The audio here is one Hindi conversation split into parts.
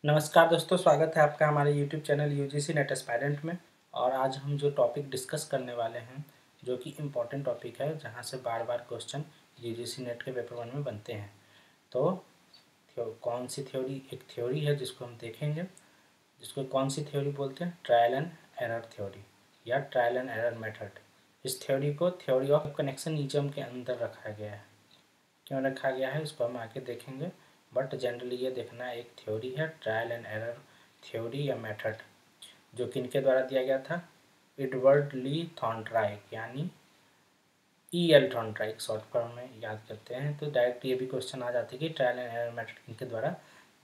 नमस्कार दोस्तों, स्वागत है आपका हमारे YouTube channel UGC net aspirant में। और आज हम जो टॉपिक डिस्कस करने वाले हैं जो कि इम्पोर्टेंट टॉपिक है, जहां से बार बार क्वेश्चन यूजीसी नेट के पेपर 1 में बनते हैं। तो कौन सी थ्योरी, एक थ्योरी है जिसको हम देखेंगे, जिसको कौन सी थ्योरी बोलते हैं, ट्रायल एंड एरर थ्योरी या ट्रायल एंड एरर मेथड। इस थ्योरी को थ्योरी ऑफ कनेक्शनिज्म के अंदर रखा गया है। क्यों रखा गया है उसको हम आगे देखेंगे, बट जनरली ये देखना एक थ्योरी है, ट्रायल एंड एरर थ्योरी या मेथड, जो किनके द्वारा दिया गया था, एडवर्ड ली थॉर्नडाइक यानी E.L. थॉर्नडाइक शॉर्ट फॉर्म में याद करते हैं। तो डायरेक्ट ये भी क्वेश्चन आ जाते हैं कि ट्रायल एंड एरर मेथड किनके द्वारा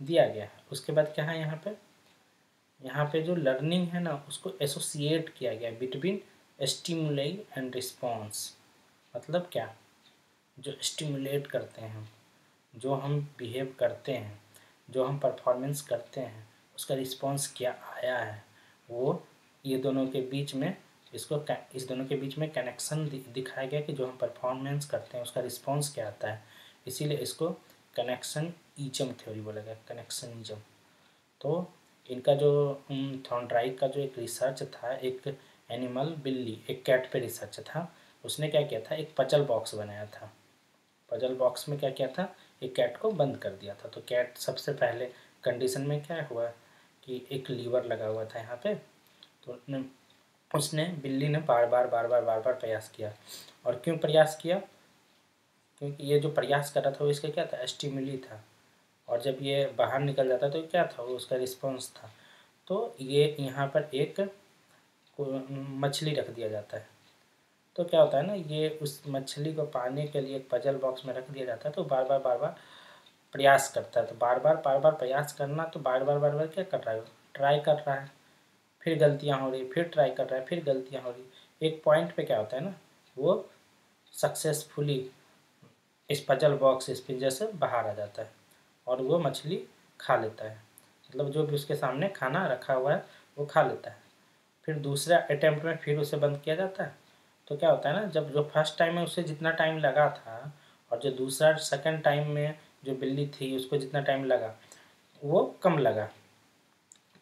दिया गया है। उसके बाद क्या है, यहाँ पे जो लर्निंग है ना, उसको एसोसिएट किया गया बिटवीन स्टिमुलाई एंड रिस्पॉन्स। मतलब क्या, जो स्टिमुलेट करते हैं, जो हम बिहेव करते हैं, जो हम परफॉर्मेंस करते हैं, उसका रिस्पॉन्स क्या आया है, वो ये दोनों के बीच में इस दोनों के बीच में कनेक्शन दिखाया गया कि जो हम परफॉर्मेंस करते हैं उसका रिस्पॉन्स क्या आता है। इसीलिए इसको कनेक्शन ईजम थ्योरी बोला गया, कनेक्शन ईजम। तो इनका जो थॉर्नडाइक का जो एक रिसर्च था, एक एनिमल बिल्ली, एक कैट पे रिसर्च था। उसने क्या किया था, एक पजल बॉक्स बनाया था। पजल बॉक्स में क्या किया था, एक कैट को बंद कर दिया था। तो कैट सबसे पहले कंडीशन में क्या हुआ कि एक लीवर लगा हुआ था यहाँ पे। तो उसने बिल्ली ने बार बार प्रयास किया। और क्यों प्रयास किया, क्योंकि ये जो प्रयास कर रहा था वो इसका क्या था, स्टिमुली था। और जब ये बाहर निकल जाता तो क्या था, वो उसका रिस्पॉन्स था। तो ये यहाँ पर एक मछली रख दिया जाता है। तो क्या होता है ना, ये उस मछली को पाने के लिए एक पजल बॉक्स में रख दिया जाता है। तो बार बार प्रयास करता है। तो बार बार प्रयास करना, तो बार बार क्या कर रहा है, ट्राई कर रहा है, फिर गलतियाँ हो रही, फिर ट्राई कर रहा है, फिर गलतियाँ हो रही। एक पॉइंट पे क्या होता है ना, वो सक्सेसफुली इस पजल बॉक्स, इस पिंजरे से बाहर आ जाता है और वो मछली खा लेता है। मतलब जो भी उसके सामने खाना रखा हुआ है वो खा लेता है। फिर दूसरा अटेम्प्ट में फिर उसे बंद किया जाता है। तो क्या होता है ना, जब जो फर्स्ट टाइम में उसे जितना टाइम लगा था और जो दूसरा सेकंड टाइम में जो बिल्ली थी उसको जितना टाइम लगा वो कम लगा।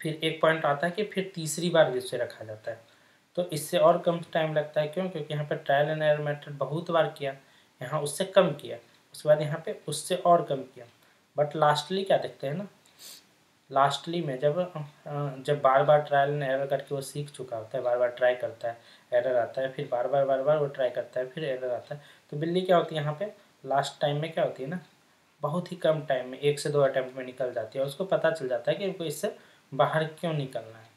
फिर एक पॉइंट आता है कि फिर तीसरी बार भी उसे रखा जाता है तो इससे और कम टाइम लगता है। क्यों, क्योंकि यहाँ पर ट्रायल एंड एरर मेथड बहुत बार किया, यहाँ उससे कम किया, उसके बाद यहाँ पे उससे और कम किया। बट लास्टली क्या देखते हैं ना, लास्टली में जब बार बार ट्रायल एंड एरर करके वो सीख चुका होता है, बार बार ट्राई करता है, एरर आता है, फिर बार बार वो ट्राई करता है, फिर एरर आता है। तो बिल्ली क्या होती है यहाँ पे लास्ट टाइम में, क्या होती है ना, बहुत ही कम टाइम में 1 से 2 अटैम्प्ट में निकल जाती है और उसको पता चल जाता है कि इनको इससे बाहर क्यों निकलना है।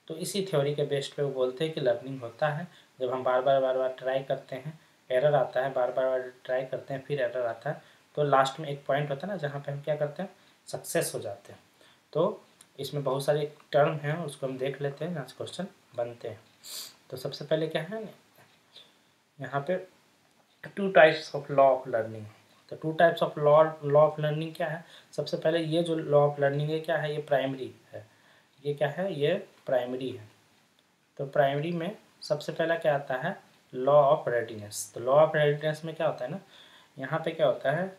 तो इसी थ्योरी के बेस पे वो बोलते हैं कि लर्निंग होता है जब हम बार बार ट्राई करते हैं, एरर आता है, बार बार ट्राई करते हैं, फिर एरर आता है। तो लास्ट में एक पॉइंट होता है ना जहाँ पे हम क्या करते हैं, सक्सेस हो जाते हैं। तो इसमें बहुत सारे टर्म हैं, उसको हम देख लेते हैं जहाँ से क्वेश्चन बनते हैं। तो सबसे पहले क्या है यहाँ पे, two types of law of learning. तो two types of law of learning क्या है, सबसे पहले ये जो लॉ ऑफ लर्निंग है क्या है, ये प्राइमरी है। ये क्या है, ये प्राइमरी है। तो प्राइमरी में सबसे पहला क्या आता है, लॉ ऑफ रेडीनेस। तो लॉ ऑफ रेडीनेस में क्या होता है ना, यहाँ पे क्या होता है,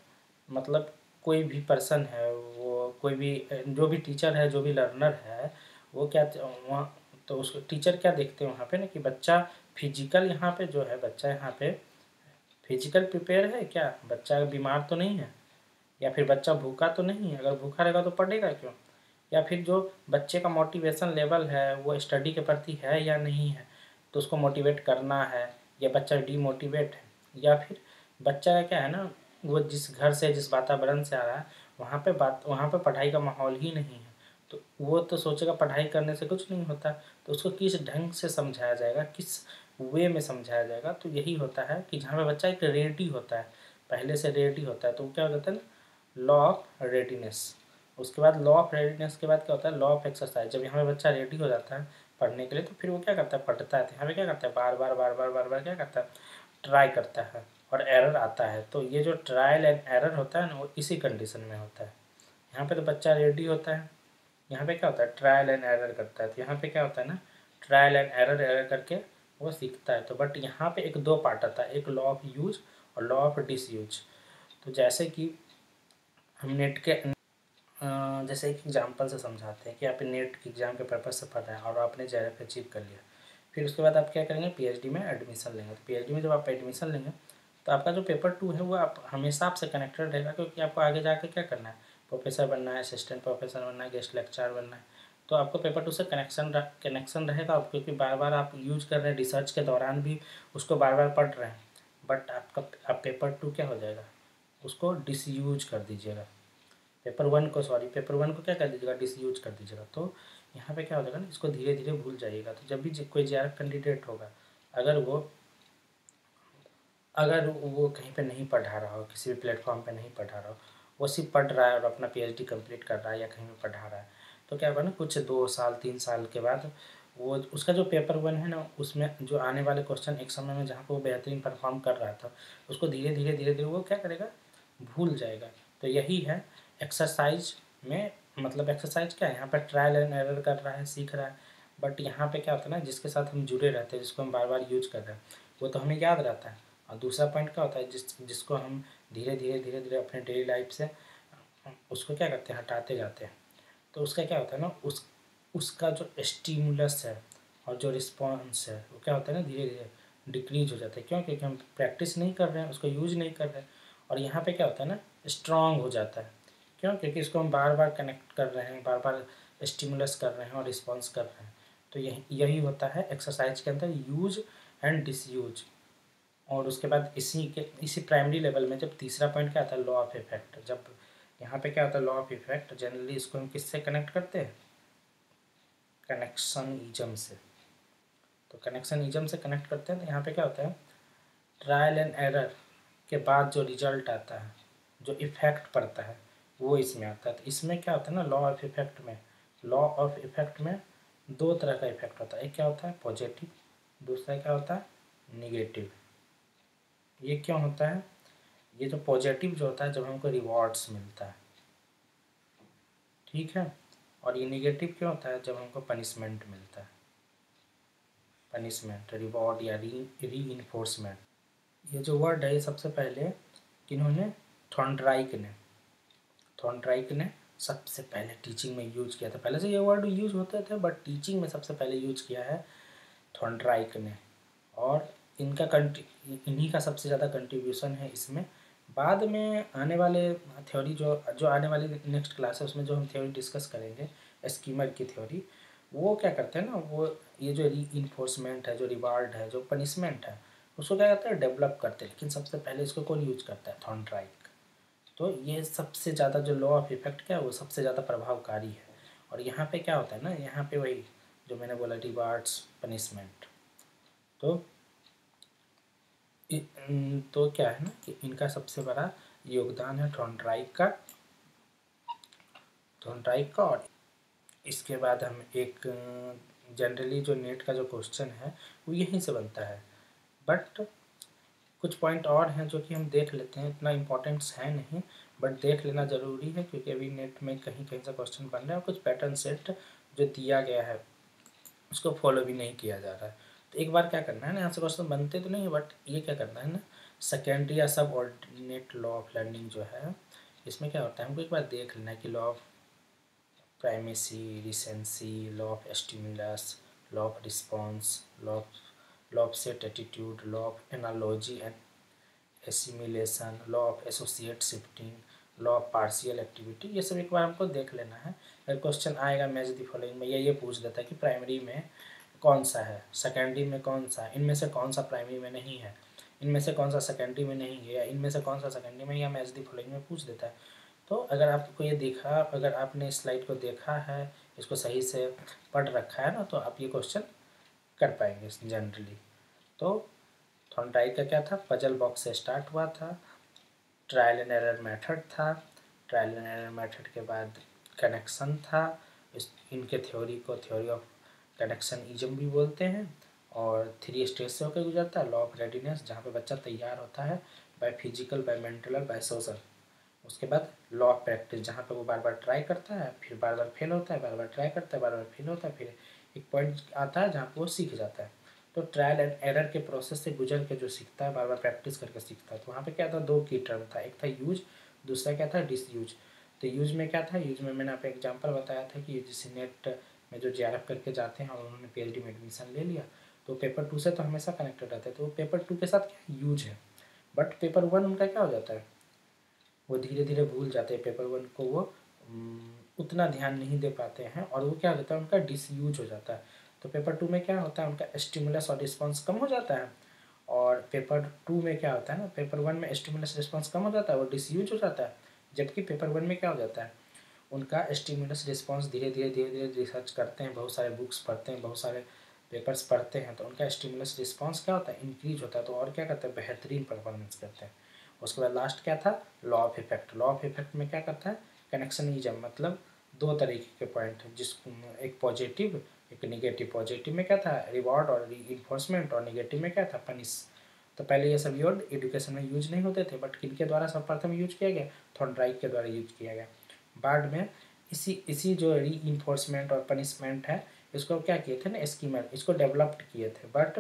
मतलब कोई भी पर्सन है, वो कोई भी जो भी टीचर है, जो भी लर्नर है, वो क्या वहाँ, तो उसको टीचर क्या देखते हैं वहाँ पे ना कि बच्चा फिजिकल, यहाँ पे जो है बच्चा यहाँ पे फिजिकल प्रिपेयर है क्या, बच्चा बीमार तो नहीं है, या फिर बच्चा भूखा तो नहीं है, अगर भूखा रहेगा तो पढ़ेगा क्यों, या फिर जो बच्चे का मोटिवेशन लेवल है वो स्टडी के प्रति है या नहीं है, तो उसको मोटिवेट करना है, या बच्चा डीमोटिवेट है, या फिर बच्चा का क्या है ना, वो जिस घर से, जिस वातावरण से आ रहा है वहाँ पे पढ़ाई का माहौल ही नहीं है, तो वो तो सोचेगा पढ़ाई करने से कुछ नहीं होता। तो उसको किस ढंग से समझाया जाएगा, किस वे में समझाया जाएगा। तो यही होता है कि जहाँ पे बच्चा एक रेडी होता है, पहले से रेडी होता है, तो वो क्या हो जाता है ना, लॉ ऑफ रेडीनेस। उसके बाद लॉ ऑफ रेडीनेस के बाद क्या होता है, लॉ ऑफ एक्सरसाइज। जब यहाँ पे बच्चा रेडी हो जाता है पढ़ने के लिए, तो फिर वो क्या करता है, पढ़ता है। तो यहाँ पे क्या करता है, बार बार क्या करता है, ट्राई करता है, और एरर आता है। तो ये जो ट्रायल एंड एरर होता है ना, वो इसी कंडीशन में होता है। यहाँ पे तो बच्चा रेडी होता है, यहाँ पे क्या होता है, ट्रायल एंड एरर करता है। तो यहाँ पे क्या होता है ना, ट्रायल एंड एरर करके वो सीखता है। तो बट यहाँ पे एक दो पार्ट आता है, एक लॉ ऑफ यूज और लॉ ऑफ डिसयूज। तो जैसे कि हम नेट के जैसे एक एग्जांपल से समझाते हैं कि आप नेट के एग्ज़ाम के पर्पज़ से पढ़ रहे हैं और आपने जेआरएफ अचीव कर लिया। फिर उसके बाद आप क्या करेंगे, पीएचडी में एडमिशन लेंगे। तो पीएचडी में जब आप एडमिशन लेंगे तो आपका जो पेपर 2 है वो आप हमेशा आपसे कनेक्टेड रहेगा, क्योंकि आपको आगे जाके क्या करना है, प्रोफेसर बनना है, असिस्टेंट प्रोफेसर बनना है, गेस्ट लेक्चरर बनना है। तो आपको पेपर 2 से कनेक्शन रहेगा, क्योंकि बार बार आप यूज कर रहे हैं, रिसर्च के दौरान भी उसको बार बार पढ़ रहे हैं। बट आपका अब पेपर 2 क्या हो जाएगा, उसको डिसयूज कर दीजिएगा। पेपर वन को क्या कर दीजिएगा, डिसयूज कर दीजिएगा। तो यहाँ पे क्या हो जाएगा ना, इसको धीरे धीरे भूल जाइएगा। तो जब भी कोई जेआरएफ कैंडिडेट होगा, अगर वो कहीं पे नहीं पढ़ा रहा हो, किसी भी प्लेटफॉर्म पे नहीं पढ़ा रहा हो, वो सिर्फ पढ़ रहा है और अपना पीएचडी कंप्लीट कर रहा है या कहीं पे पढ़ा रहा है, तो क्या होगा ना, कुछ 2 साल 3 साल के बाद वो उसका जो पेपर 1 है ना, उसमें जो आने वाले क्वेश्चन एक समय में जहाँ पे वो बेहतरीन परफॉर्म कर रहा था, उसको धीरे धीरे वो क्या करेगा, भूल जाएगा। तो यही है एक्सरसाइज में, मतलब एक्सरसाइज क्या है, यहाँ पर ट्रायल एंड एरर कर रहा है, सीख रहा है। बट यहाँ पे क्या होता है ना, जिसके साथ हम जुड़े रहते हैं, जिसको हम बार बार यूज कर रहे हैं, वो तो हमें याद रहता है। और दूसरा पॉइंट क्या होता है, जिसको हम धीरे धीरे अपने डेली लाइफ से उसको क्या करते हैं, हटाते जाते हैं। तो उसका क्या होता है ना, उसका जो स्टिमुलस है और जो रिस्पॉन्स है वो क्या होता है ना, धीरे धीरे डिक्रीज हो जाता है। क्यों? क्योंकि हम प्रैक्टिस नहीं कर रहे हैं, उसको यूज नहीं कर रहे हैं। और यहाँ पे क्या होता है ना, स्ट्रांग हो जाता है। क्यों? क्योंकि इसको हम बार बार कनेक्ट कर रहे हैं, बार बार स्टिमुलस कर रहे हैं और रिस्पॉन्स कर रहे हैं। तो यही होता है एक्सरसाइज के अंदर, यूज एंड डिसयूज। और उसके बाद इसी प्राइमरी लेवल में जब तीसरा पॉइंट क्या आता है, लॉ ऑफ इफेक्ट। जब यहाँ पे क्या होता है, लॉ ऑफ इफेक्ट, जनरली इसको हम किससे कनेक्ट करते हैं, कनेक्शनिज्म से। तो कनेक्शनिज्म से कनेक्ट करते हैं। तो यहाँ पे क्या होता है, ट्रायल एंड एरर के बाद जो रिजल्ट आता है, जो इफेक्ट पड़ता है, वो इसमें आता है। तो इसमें क्या होता है ना, लॉ ऑफ इफेक्ट में 2 तरह का इफेक्ट होता है। एक क्या होता है, पॉजिटिव, दूसरा क्या होता है, निगेटिव। ये क्यों होता है, ये जो पॉजिटिव जो होता है, जब हमको रिवॉर्ड्स मिलता है, ठीक है। और ये निगेटिव क्यों होता है, जब हमको पनिशमेंट मिलता है। पनिशमेंट, रिवॉर्ड या री इन्फोर्समेंट। ये जो वर्ड है, ये सबसे पहले किन्होंने, थॉर्नडाइक ने सबसे पहले टीचिंग में यूज किया था। पहले से ये वर्ड यूज होते थे, बट टीचिंग में सबसे पहले यूज किया है थॉर्नडाइक ने। और इन्हीं का सबसे ज़्यादा कंट्रीब्यूशन है इसमें। बाद में आने वाले थ्योरी जो आने वाली नेक्स्ट क्लास है, उसमें जो हम थ्योरी डिस्कस करेंगे, स्कीमर की थ्योरी, वो क्या करते हैं ना, वो ये जो री इन्फोर्समेंट है, जो रिवार्ड है, जो पनिशमेंट है, उसको क्या करते हैं, डेवलप करते हैं। लेकिन सबसे पहले इसको कौन यूज करता है, थॉर्नडाइक। तो ये सबसे ज़्यादा जो लॉ ऑफ इफेक्ट क्या है, वो सबसे ज़्यादा प्रभावकारी है। और यहाँ पे क्या होता है ना, यहाँ पे वही जो मैंने बोला, रिवार्ड्स, पनिशमेंट। तो तो क्या है ना कि इनका सबसे बड़ा योगदान है थॉर्नडाइक का। और इसके बाद हम एक जनरली जो नेट का जो क्वेश्चन है वो यहीं से बनता है। बट कुछ पॉइंट और हैं जो कि हम देख लेते हैं, इतना इम्पोर्टेंट्स है नहीं, बट देख लेना ज़रूरी है, क्योंकि अभी नेट में कहीं कहीं से क्वेश्चन बन रहे हैं और कुछ पैटर्न सेट जो दिया गया है उसको फॉलो भी नहीं किया जा रहा है। तो एक बार क्या करना है ना, यहाँ से क्वेश्चन बनते तो नहीं है, बट ये क्या करना है ना, सेकेंडरी या सब ऑर्डिनेट लॉ ऑफ लर्निंग जो है, इसमें क्या होता है, हमको एक बार देख लेना है कि law of primacy, recency, law of stimulus, law of response, law of set attitude, law of analogy and assimilation, law of associate shifting, law of partial activity, ये सब एक बार हमको देख लेना है। अगर क्वेश्चन आएगा मैच द फॉलोइंग में, ये पूछ देता है कि प्राइमरी में कौन सा है, सेकेंडरी में कौन सा है, इनमें से कौन सा प्राइमरी में नहीं है, इनमें से कौन सा सेकेंडरी में नहीं है, या इनमें से कौन सा सेकेंडरी में, या मैच द फॉलोइंग में पूछ देता है। तो अगर आपने इस स्लाइड को देखा है, इसको सही से पढ़ रखा है ना, तो आप ये क्वेश्चन कर पाएंगे जनरली। तो थॉर्नडाइक का क्या था, पजल बॉक्स से स्टार्ट हुआ था, ट्रायल एंड एरर मेथड था, ट्रायल एंड एरर मेथड के बाद कनेक्शन था, इनके थ्योरी को थ्योरी ऑफ कनेक्शनिज्म भी बोलते हैं। और 3 स्टेज से होकर गुजरता है, लॉ ऑफ रेडीनेस, जहाँ पे बच्चा तैयार होता है, बाय फिजिकल, बाय मेंटल और बाय सोशल। उसके बाद लॉ ऑफ प्रैक्टिस, जहाँ पे वो बार बार ट्राई करता है, फिर बार बार फेल होता है, बार बार ट्राई करता है, बार बार फेल होता है, फिर एक पॉइंट आता है जहाँ पे वो सीख जाता है। तो ट्रायल एंड एरर के प्रोसेस से गुजर के जो सीखता है, बार बार प्रैक्टिस करके सीखता है। तो वहाँ पे क्या था, 2 की टर्म था, एक था यूज, दूसरा क्या था, डिसयूज। तो यूज में क्या था, यूज में मैंने आप एग्जांपल बताया था कि यूजीसी नेट में जो जेआरएफ करके जाते हैं और उन्होंने पीएचडी में एडमिशन ले लिया तो पेपर 2 से तो हमेशा कनेक्टेड रहते हैं, तो पेपर 2 के साथ क्या यूज है। बट पेपर 1 उनका क्या हो जाता है, वो धीरे धीरे भूल जाते हैं, पेपर 1 को वो उतना ध्यान नहीं दे पाते हैं और वो क्या हो जाता है, उनका डिसयूज हो जाता है। तो पेपर 2 में क्या होता है, उनका स्टिमुलस और रिस्पॉन्स कम हो जाता है। और पेपर 2 में क्या होता है ना, पेपर 1 में स्टिमुलस रिस्पॉन्स कम हो जाता है, वो डिसयूज हो जाता है। जबकि पेपर 1 में क्या हो जाता है, उनका स्टिमुलस रिस्पॉन्स धीरे धीरे रिसर्च करते हैं, बहुत सारे बुक्स पढ़ते हैं, बहुत सारे पेपर्स पढ़ते हैं, तो उनका स्टिमुलस रिस्पॉन्स क्या होता है, इंक्रीज होता है। तो और क्या करते हैं, बेहतरीन परफॉर्मेंस करते हैं। उसके बाद लास्ट क्या था, law of effect. Law of effect में क्या करता है, कनेक्शनिज्म, मतलब दो तरीके के पॉइंट हैं, जिस एक पॉजिटिव एक निगेटिव। पॉजिटिव में क्या था, रिवॉर्ड और रीइंफोर्समेंट, और निगेटिव में क्या था, पनिश। तो पहले ये सब वर्ड एजुकेशन में यूज नहीं होते थे, बट किनके द्वारा सर्वप्रथम यूज किया गया, थॉर्नडाइक के द्वारा यूज किया गया। बाद में इसी जो रीइंफोर्समेंट और पनिशमेंट है, इसको क्या किए थे ना, स्कीमर, इसको डेवलप्ड किए थे। बट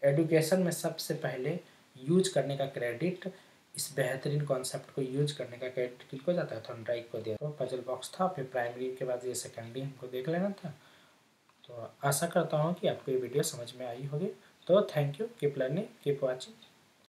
एडुकेशन में सबसे पहले यूज करने का क्रेडिट, इस बेहतरीन कॉन्सेप्ट को यूज करने का क्रेडिट किसको जाता है, थॉर्नडाइक को दिया। तो पजल बॉक्स था, फिर प्राइमरी के बाद ये सेकेंडरी हमको देख लेना था। तो आशा करता हूँ कि आपको ये वीडियो समझ में आई होगी। तो thank you, keep learning, keep watching.